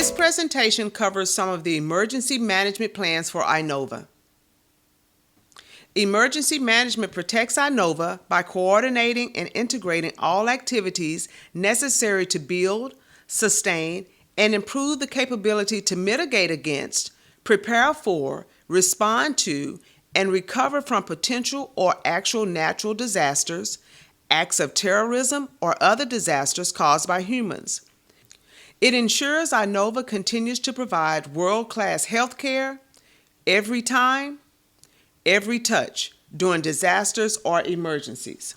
This presentation covers some of the emergency management plans for Inova. Emergency management protects Inova by coordinating and integrating all activities necessary to build, sustain, and improve the capability to mitigate against, prepare for, respond to, and recover from potential or actual natural disasters, acts of terrorism, or other disasters caused by humans. It ensures Inova continues to provide world-class health care every time, every touch during disasters or emergencies.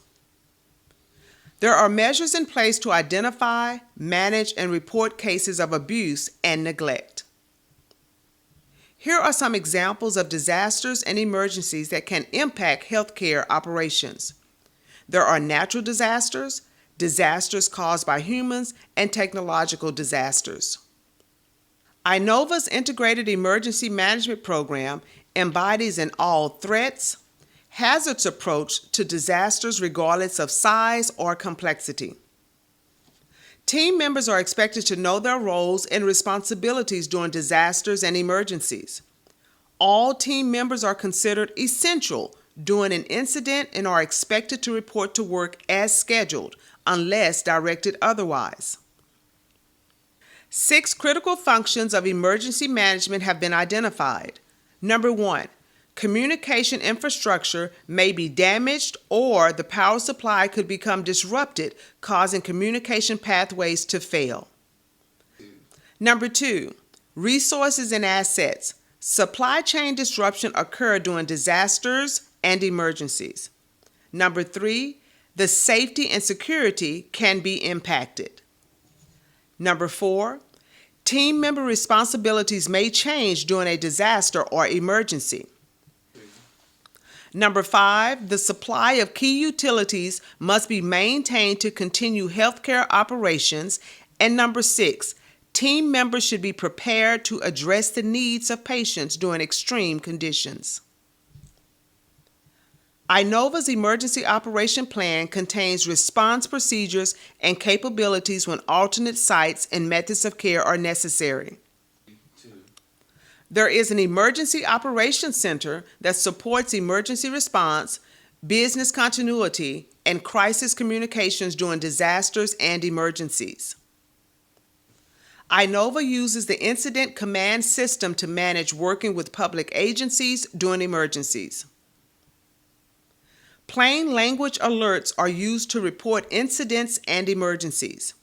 There are measures in place to identify, manage, and report cases of abuse and neglect. Here are some examples of disasters and emergencies that can impact healthcare operations. There are natural disasters, disasters caused by humans, and technological disasters. Inova's Integrated Emergency Management Program embodies an all-threats, hazards approach to disasters regardless of size or complexity. Team members are expected to know their roles and responsibilities during disasters and emergencies. All team members are considered essential during an incident and are expected to report to work as scheduled unless directed otherwise. 6 critical functions of emergency management have been identified. Number 1, communication infrastructure may be damaged or the power supply could become disrupted, causing communication pathways to fail. Number 2, resources and assets. Supply chain disruption occur during disasters and emergencies. Number 3, the safety and security can be impacted. Number 4, team member responsibilities may change during a disaster or emergency. Number 5, the supply of key utilities must be maintained to continue healthcare operations. And number 6, team members should be prepared to address the needs of patients during extreme conditions. Inova's Emergency Operation Plan contains response procedures and capabilities when alternate sites and methods of care are necessary. There is an Emergency Operations Center that supports emergency response, business continuity, and crisis communications during disasters and emergencies. Inova uses the Incident Command System to manage working with public agencies during emergencies. Plain language alerts are used to report incidents and emergencies.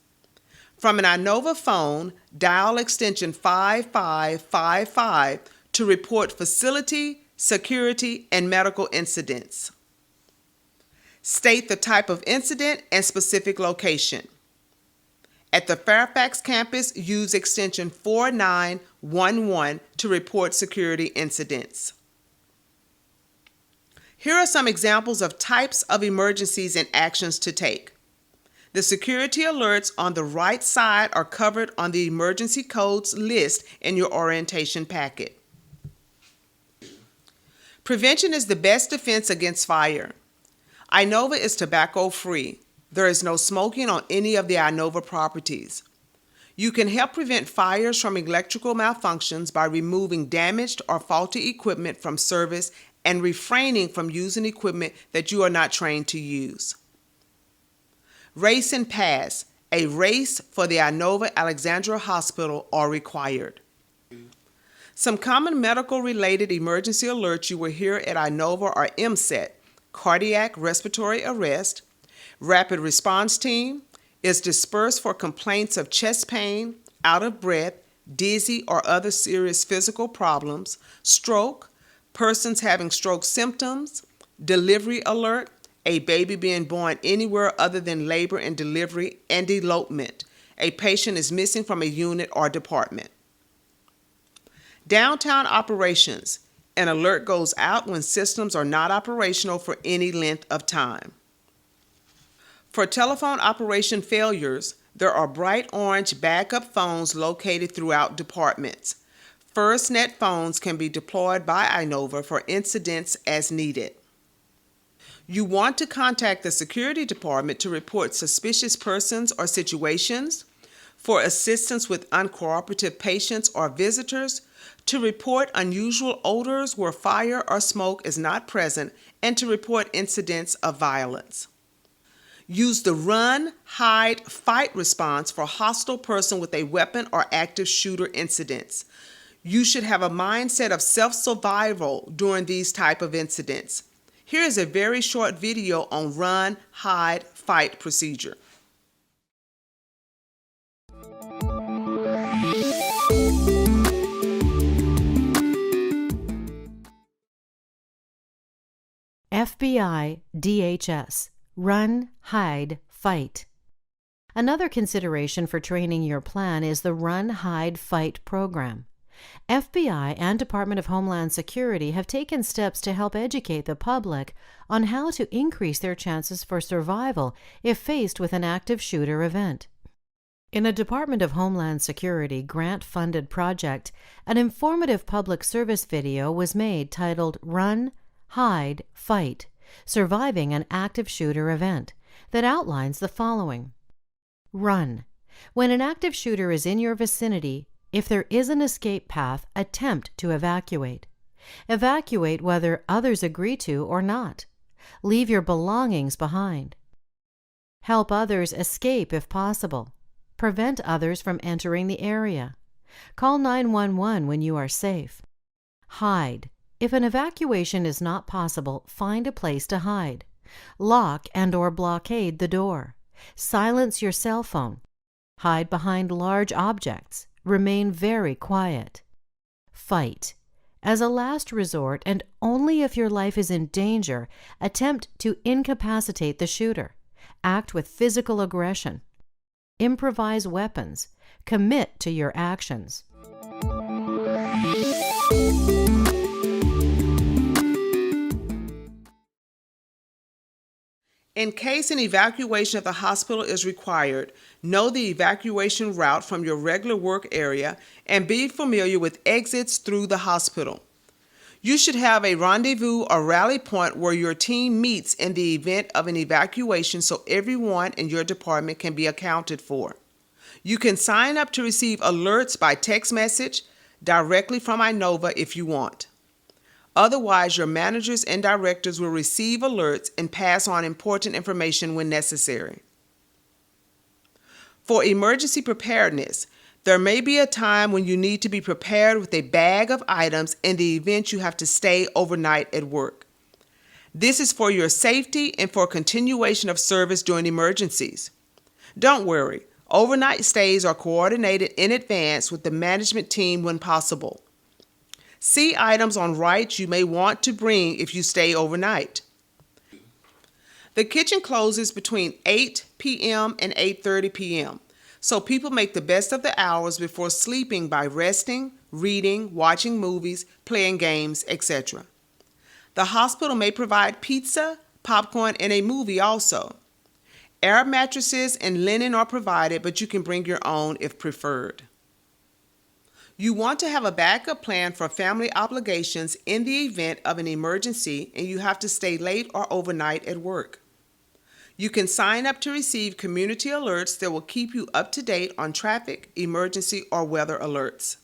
From an Inova phone, dial extension 5555 to report facility, security, and medical incidents. State the type of incident and specific location. At the Fairfax campus, use extension 4911 to report security incidents. Here are some examples of types of emergencies and actions to take. The security alerts on the right side are covered on the emergency codes list in your orientation packet. Prevention is the best defense against fire. Inova is tobacco-free. There is no smoking on any of the Inova properties. You can help prevent fires from electrical malfunctions by removing damaged or faulty equipment from service and refraining from using equipment that you are not trained to use. Race and pass, a race for the Inova Alexandra Hospital are required. Some common medical-related emergency alerts you will hear at Inova are MSET, cardiac respiratory arrest, rapid response team is dispersed for complaints of chest pain, out of breath, dizzy, or other serious physical problems, stroke, persons having stroke symptoms, delivery alert, a baby being born anywhere other than labor and delivery, and elopement. A patient is missing from a unit or department. Downtown operations. An alert goes out when systems are not operational for any length of time. For telephone operation failures, there are bright orange backup phones located throughout departments. FirstNet phones can be deployed by Inova for incidents as needed. You want to contact the security department to report suspicious persons or situations. for assistance with uncooperative patients or visitors, to report unusual odors where fire or smoke is not present, and to report incidents of violence. Use the run, hide, fight response for hostile person with a weapon or active shooter incidents. You should have a mindset of self-survival during these type of incidents. Here is a very short video on run, hide, fight procedure. FBI DHS Run, Hide, Fight. Another consideration for training your plan is the Run, Hide, Fight program. FBI and Department of Homeland Security have taken steps to help educate the public on how to increase their chances for survival if faced with an active shooter event. In a Department of Homeland Security grant-funded project, an informative public service video was made titled Run, Hide, Fight, Surviving an Active Shooter Event, that outlines the following. Run. When an active shooter is in your vicinity, if there is an escape path, attempt to evacuate. Evacuate whether others agree to or not. Leave your belongings behind. Help others escape if possible. Prevent others from entering the area. Call 911 when you are safe. Hide. If an evacuation is not possible, find a place to hide. Lock and/or blockade the door. Silence your cell phone. Hide behind large objects. Remain very quiet. Fight. As a last resort, and only if your life is in danger, attempt to incapacitate the shooter. Act with physical aggression. Improvise weapons. Commit to your actions. In case an evacuation of the hospital is required, know the evacuation route from your regular work area and be familiar with exits through the hospital. You should have a rendezvous or rally point where your team meets in the event of an evacuation so everyone in your department can be accounted for. You can sign up to receive alerts by text message directly from Inova if you want. Otherwise, your managers and directors will receive alerts and pass on important information when necessary. For emergency preparedness, there may be a time when you need to be prepared with a bag of items in the event you have to stay overnight at work. This is for your safety and for continuation of service during emergencies. Don't worry, overnight stays are coordinated in advance with the management team when possible. See items on right you may want to bring if you stay overnight. The kitchen closes between 8 p.m. and 8:30 p.m., so people make the best of the hours before sleeping by resting, reading, watching movies, playing games, etc. The hospital may provide pizza, popcorn, and a movie also. Air mattresses and linen are provided, but you can bring your own if preferred. You want to have a backup plan for family obligations in the event of an emergency and you have to stay late or overnight at work. You can sign up to receive community alerts that will keep you up to date on traffic, emergency, or weather alerts.